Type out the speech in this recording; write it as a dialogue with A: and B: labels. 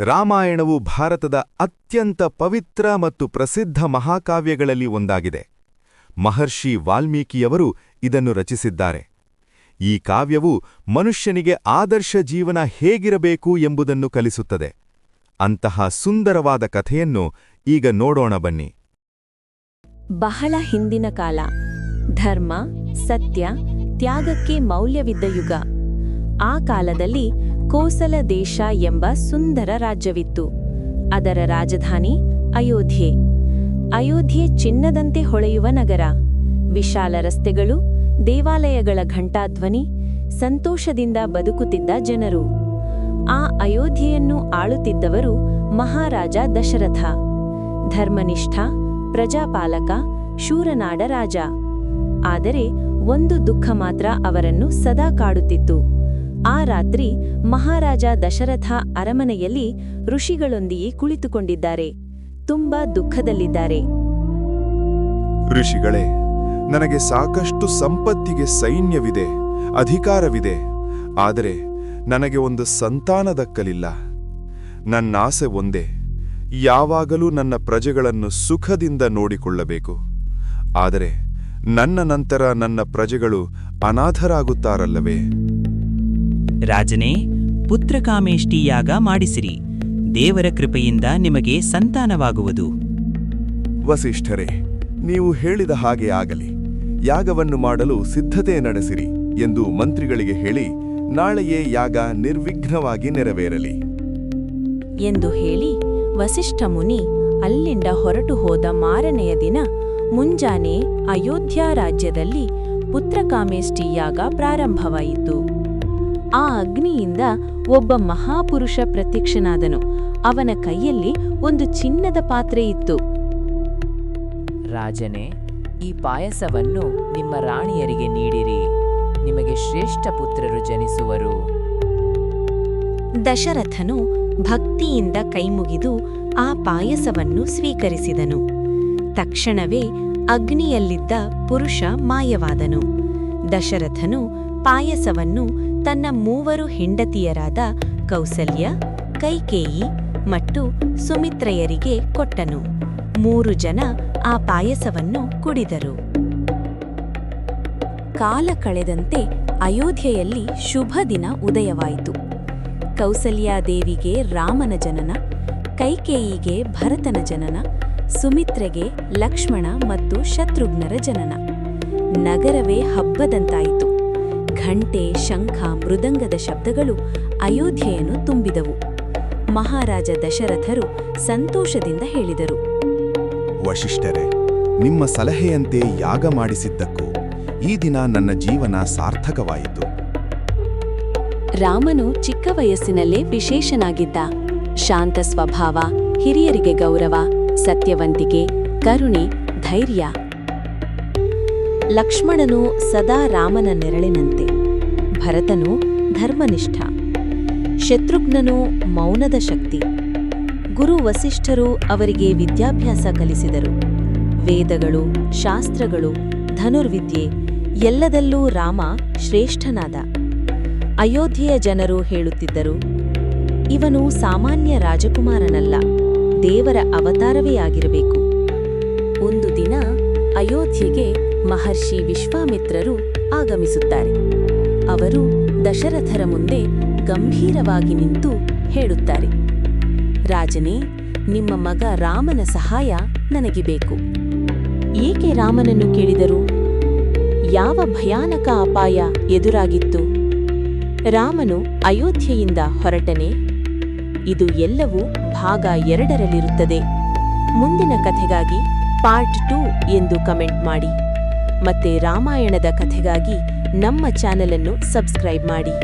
A: ರಾಮಾಯಣವು ಭಾರತದ ಅತ್ಯಂತ ಪವಿತ್ರ ಮತ್ತು ಪ್ರಸಿದ್ಧ ಮಹಾಕಾವ್ಯಗಳಲ್ಲಿ ಒಂದಾಗಿದೆ. ಮಹರ್ಷಿ ವಾಲ್ಮೀಕಿಯವರು ಇದನ್ನು ರಚಿಸಿದ್ದಾರೆ. ಈ ಕಾವ್ಯವು ಮನುಷ್ಯನಿಗೆ ಆದರ್ಶ ಜೀವನ ಹೇಗಿರಬೇಕು ಎಂಬುದನ್ನು ಕಲಿಸುತ್ತದೆ. ಅಂತಹ ಸುಂದರವಾದ ಕಥೆಯನ್ನು ಈಗ ನೋಡೋಣ ಬನ್ನಿ.
B: ಬಹಳ ಹಿಂದಿನ ಕಾಲ. ಧರ್ಮ, ಸತ್ಯ, ತ್ಯಾಗಕ್ಕೆ ಮೌಲ್ಯವಿದ್ದ ಯುಗ. ಆ ಕಾಲದಲ್ಲಿ ಕೋಸಲ ದೇಶ ಎಂಬ ಸುಂದರ ರಾಜ್ಯವಿತ್ತು. ಅದರ ರಾಜಧಾನಿ ಅಯೋಧ್ಯೆ. ಅಯೋಧ್ಯೆ ಚಿನ್ನದಂತೆ ಹೊಳೆಯುವ ನಗರ. ವಿಶಾಲ ರಸ್ತೆಗಳು, ದೇವಾಲಯಗಳ ಘಂಟಾಧ್ವನಿ, ಸಂತೋಷದಿಂದ ಬದುಕುತ್ತಿದ್ದ ಜನರು. ಆ ಅಯೋಧ್ಯೆಯನ್ನು ಆಳುತ್ತಿದ್ದವರು ಮಹಾರಾಜ ದಶರಥ. ಧರ್ಮನಿಷ್ಠ, ಪ್ರಜಾಪಾಲಕ, ಶೂರನಾಡ ರಾಜ. ಆದರೆ ಒಂದು ದುಃಖ ಮಾತ್ರ ಅವರನ್ನು ಸದಾ ಕಾಡುತ್ತಿತ್ತು. ಆ ರಾತ್ರಿ ಮಹಾರಾಜ ದಶರಥ ಅರಮನೆಯಲ್ಲಿ ಋಷಿಗಳೊಂದಿಗೆ ಕುಳಿತುಕೊಂಡಿದ್ದಾರೆ. ತುಂಬಾ ದುಃಖದಲ್ಲಿದ್ದಾರೆ.
C: ಋಷಿಗಳೇ, ನನಗೆ ಸಾಕಷ್ಟು ಸಂಪತ್ತಿಗೆ ಸೈನ್ಯವಿದೆ, ಅಧಿಕಾರವಿದೆ. ಆದರೆ ನನಗೆ ಒಂದು ಸಂತಾನ ದಕ್ಕಲಿಲ್ಲ. ನನ್ನಾಸೆ ಒಂದೇ, ಯಾವಾಗಲೂ ನನ್ನ ಪ್ರಜೆಗಳನ್ನು ಸುಖದಿಂದ ನೋಡಿಕೊಳ್ಳಬೇಕು. ಆದರೆ ನನ್ನ ನಂತರ ನನ್ನ ಪ್ರಜೆಗಳು ಅನಾಥರಾಗುತ್ತಾರಲ್ಲವೇ?
D: ರಾಜನೇ, ಪುತ್ರಕಾಮೇಷ್ಟಿ ಯಾಗ ಮಾಡಿಸಿರಿ. ದೇವರ ಕೃಪೆಯಿಂದ ನಿಮಗೆ ಸಂತಾನವಾಗುವುದು.
C: ವಸಿಷ್ಠರೇ, ನೀವು ಹೇಳಿದ ಹಾಗೆ ಆಗಲಿ. ಯಾಗವನ್ನು ಮಾಡಲು ಸಿದ್ಧತೆ ನಡೆಸಿರಿ ಎಂದು ಮಂತ್ರಿಗಳಿಗೆ ಹೇಳಿ ನಾಳೆಯೇ ಯಾಗ ನಿರ್ವಿಘ್ನವಾಗಿ ನೆರವೇರಲಿ
B: ಎಂದು ಹೇಳಿ ವಸಿಷ್ಠ ಮುನಿ ಅಲ್ಲಿಂದ ಹೊರಟು ಹೋದ ಮಾರನೆಯ ದಿನ ಮುಂಜಾನೆ ಅಯೋಧ್ಯ ರಾಜ್ಯದಲ್ಲಿ ಪುತ್ರಕಾಮೇಷ್ಟಿ ಯಾಗ ಪ್ರಾರಂಭವಾಯಿತು. ಆ ಅಗ್ನಿಯಿಂದ ಒಬ್ಬ ಮಹಾಪುರುಷ ಪ್ರತ್ಯಕ್ಷನಾದನು. ಅವನ ಕೈಯಲ್ಲಿ ಒಂದು ಚಿನ್ನದ ಪಾತ್ರೆ ಇತ್ತು.
E: ರಾಜನೇ, ಈ ಪಾಯಸವನ್ನು ನಿಮ್ಮ ರಾಣಿಯರಿಗೆ ನೀಡಿರಿ. ನಿಮಗೆ ಶ್ರೇಷ್ಠ ಪುತ್ರರು ಜನಿಸುವರು.
B: ದಶರಥನು ಭಕ್ತಿಯಿಂದ ಕೈಮುಗಿದು ಆ ಪಾಯಸವನ್ನು ಸ್ವೀಕರಿಸಿದನು. ತಕ್ಷಣವೇ ಅಗ್ನಿಯಲ್ಲಿದ್ದ ಪುರುಷ ಮಾಯವಾದನು. ದಶರಥನು ಪಾಯಸವನ್ನು ತನ್ನ 3 ಹೆಂಡತಿಯರಾದ ಕೌಸಲ್ಯ, ಕೈಕೇಯಿ ಮತ್ತು ಸುಮಿತ್ರೆಯರಿಗೆ ಕೊಟ್ಟನು. 3 ಜನ ಆ ಪಾಯಸವನ್ನು ಕುಡಿದರು. ಕಾಲ ಕಳೆದಂತೆ ಅಯೋಧ್ಯೆಯಲ್ಲಿ ಶುಭ ದಿನ ಉದಯವಾಯಿತು. ಕೌಸಲ್ಯಾದೇವಿಗೆ ರಾಮನ ಜನನ, ಕೈಕೇಯಿಗೆ ಭರತನ ಜನನ, ಸುಮಿತ್ರೆಗೆ ಲಕ್ಷ್ಮಣ ಮತ್ತು ಶತ್ರುಘ್ನರ ಜನನ. ನಗರವೇ ಹಬ್ಬದಂತಾಯಿತು. ಘಂಟೆ, ಶಂಖ, ಮೃದಂಗದ ಶಬ್ದಗಳು ಅಯೋಧ್ಯೆಯನ್ನು ತುಂಬಿದವು. ಮಹಾರಾಜ ದಶರಥರು ಸಂತೋಷದಿಂದ ಹೇಳಿದರು,
C: ವಸಿಷ್ಠರೇ, ನಿಮ್ಮ ಸಲಹೆಯಂತೆ ಯಾಗ ಮಾಡಿಸಿದ್ದಕ್ಕೂ ಈ ದಿನ ನನ್ನ ಜೀವನ ಸಾರ್ಥಕವಾಯಿತು.
B: ರಾಮನು ಚಿಕ್ಕ ವಯಸ್ಸಿನಲ್ಲೇ ವಿಶೇಷನಾಗಿದ್ದ. ಶಾಂತ ಸ್ವಭಾವ, ಹಿರಿಯರಿಗೆ ಗೌರವ, ಸತ್ಯವಂತಿಕೆ, ಕರುಣೆ, ಧೈರ್ಯ. ಲಕ್ಷ್ಮಣನು ಸದಾ ರಾಮನ ನೆರಳಿನಂತೆ. ಭರತನು ಧರ್ಮನಿಷ್ಠ. ಶತ್ರುಘ್ನನು ಮೌನದ ಶಕ್ತಿ. ಗುರು ವಸಿಷ್ಠರು ಅವರಿಗೆ ವಿದ್ಯಾಭ್ಯಾಸ ಕಲಿಸಿದರು. ವೇದಗಳು, ಶಾಸ್ತ್ರಗಳು, ಧನುರ್ವಿದ್ಯೆ ಎಲ್ಲದಲ್ಲೂ ರಾಮ ಶ್ರೇಷ್ಠನಾದ. ಅಯೋಧ್ಯೆಯ ಜನರು ಹೇಳುತ್ತಿದ್ದರು, ಇವನು ಸಾಮಾನ್ಯ ರಾಜಕುಮಾರನಲ್ಲ, ದೇವರ ಅವತಾರವೇ ಆಗಿರಬೇಕು. ಒಂದು ದಿನ ಅಯೋಧ್ಯೆಗೆ ಮಹರ್ಷಿ ವಿಶ್ವಾಮಿತ್ರರು ಆಗಮಿಸುತ್ತಾರೆ. ಅವರು ದಶರಥರ ಮುಂದೆ ಗಂಭೀರವಾಗಿ ನಿಂತು ಹೇಳುತ್ತಾರೆ, ರಾಜನೇ, ನಿಮ್ಮ ಮಗ ರಾಮನ ಸಹಾಯ ನನಗೆ ಬೇಕು. ಏಕೆ ರಾಮನನ್ನು ಕೇಳಿದರು? ಯಾವ ಭಯಾನಕ ಅಪಾಯ ಎದುರಾಗಿತ್ತು? ರಾಮನು ಅಯೋಧ್ಯೆಯಿಂದ ಹೊರಟನೆ? ಇದು ಎಲ್ಲವೂ ಭಾಗ 2ರಲ್ಲಿರುತ್ತದೆ. ಮುಂದಿನ ಕಥೆಗಾಗಿ ಪಾರ್ಟ್ 2 ಎಂದು ಕಮೆಂಟ್ ಮಾಡಿ. ಮತ್ತೆ ರಾಮಾಯಣದ ಕಥೆಗಾಗಿ ನಮ್ಮ ಚಾನೆಲ್ ಅನ್ನು ಸಬ್ಸ್ಕ್ರೈಬ್ ಮಾಡಿ.